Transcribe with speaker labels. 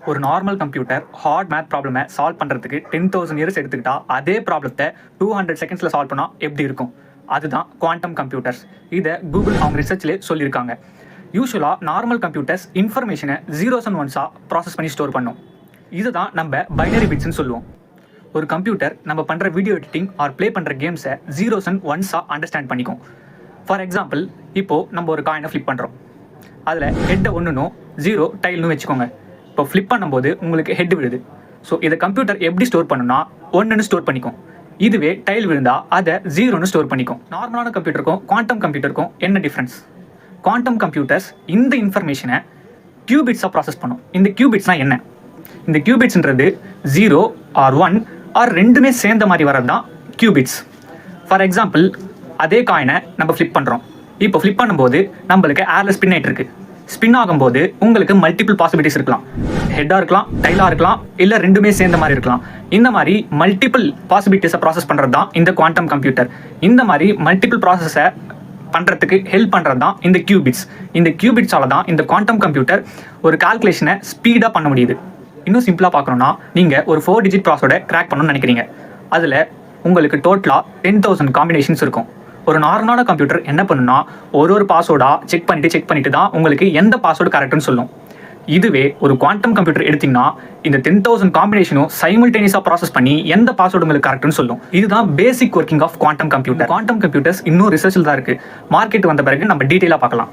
Speaker 1: ஒரு normal computer hard math ப்ராப்ளமை solve பண்ணுறதுக்கு 10,000 இயர்ஸ் எடுத்துக்கிட்டா அதே ப்ராப்ளத்தை 200 செகண்ட்ஸில் சால்வ் பண்ணால் எப்படி இருக்கும்? அதுதான் குவாண்டம் கம்ப்யூட்டர்ஸ். இதை கூகுள் அவங்க ரிசர்ச்லேயே சொல்லியிருக்காங்க. யூஸ்வலாக நார்மல் கம்ப்யூட்டர்ஸ் இன்ஃபர்மேஷனை ஜீரோஸ் அண்ட் ஒன்ஸாக ப்ராசஸ் பண்ணி ஸ்டோர் பண்ணும். இதுதான் நம்ம பைனரி பிட்ஸ்ன்னு சொல்லுவோம். ஒரு கம்ப்யூட்டர் நம்ம பண்ணுற வீடியோ எடிட்டிங் ஆர் ப்ளே பண்ணுற கேம்ஸை ஜீரோஸ் அண்ட் ஒன்ஸாக அண்டர்ஸ்டாண்ட் பண்ணிக்கும். ஃபார் எக்ஸாம்பிள், இப்போது நம்ம ஒரு காயினை ஃப்ளிப் பண்ணுறோம். அதில் ஹெட்டை ஒன்றுனும் 0 டைல்னு வச்சுக்கோங்க. இப்போ ஃப்ளிப் பண்ணும்போது உங்களுக்கு ஹெட் விழுது. ஸோ இதை கம்ப்யூட்டர் எப்படி ஸ்டோர் பண்ணுன்னா 1ன்னு ஸ்டோர் பண்ணிக்கும். இதுவே டைல் விழுந்தால் அதை 0ன்னு ஸ்டோர் பண்ணிக்கும். நார்மலான கம்ப்யூட்டருக்கும் குவாண்டம் கம்ப்யூட்டருக்கும் என்ன டிஃப்ரென்ஸ்? குவாண்டம் கம்ப்யூட்டர்ஸ் இந்த இன்ஃபர்மேஷனை கியூபிட்ஸாக ப்ராசஸ் பண்ணும். இந்த கியூபிட்ஸ்னால் என்ன? இந்த கியூபிட்ஸ்ன்றது 0 ஆர் 1 ஆர் ரெண்டுமே சேர்ந்த மாதிரி வரது தான் கியூபிட்ஸ். ஃபார் எக்ஸாம்பிள், அதே காயினை நம்ம ஃப்ளிப் பண்ணுறோம். இப்போ ஃப்ளிப் பண்ணும்போது நம்மளுக்கு ஏரில் ஸ்பின் ஆகிட்டு இருக்கு. ஸ்பின் ஆகும்போது உங்களுக்கு மல்டிபிள் பாசிபிலிட்டிஸ் இருக்கலாம். ஹெட்டாக இருக்கலாம், டைலாக இருக்கலாம், இல்லை ரெண்டுமே சேர்ந்த மாதிரி இருக்கலாம். இந்த மாதிரி மல்டிபிள் பாசிபிலிட்டிஸை ப்ராசஸ் பண்ணுறது தான் இந்த குவாண்டம் கம்ப்யூட்டர். இந்த மாதிரி மல்டிபிள் ப்ராசஸை பண்ணுறதுக்கு ஹெல்ப் பண்ணுறது தான் இந்த கியூபிட்ஸ். இந்த கியூபிட்ஸால் தான் இந்த குவாண்டம் கம்ப்யூட்டர் ஒரு கால்குலேஷனை ஸ்பீடாக பண்ண முடியுது. இன்னும் சிம்பிளாக பார்க்கணுன்னா, நீங்கள் ஒரு 4 டிஜிட் ப்ராசஸோட கிராக் பண்ணணும்னு நினைக்கிறீங்க. அதில் உங்களுக்கு டோட்டலாக 10,000 காம்பினேஷன்ஸ் இருக்கும். ஒரு நார்மலான கம்ப்யூட்டர் என்ன பண்ணுன்னா, ஒரு பாஸ்வேர்டாக செக் பண்ணிட்டு தான் உங்களுக்கு எந்த பாஸ்வேர்டு கரெக்டுன்னு சொல்லும். இதுவே ஒரு குவாண்டம் கம்ப்யூட்டர் எடுத்திங்கன்னா, இந்த 10,000 காம்பினேஷனும் சைமல்டேனியஸாக ப்ராசஸ் பண்ணி எந்த பாஸ்வேர்டு உங்களுக்கு கரெக்டுன்னு சொல்லும். இதுதான் basic working of quantum computer. Quantum computers இன்னும் ரிசர்ச்சில் தான் இருக்குது. மார்க்கெட் வந்த பிறகு நம்ம டீட்டெயிலாக பார்க்கலாம்.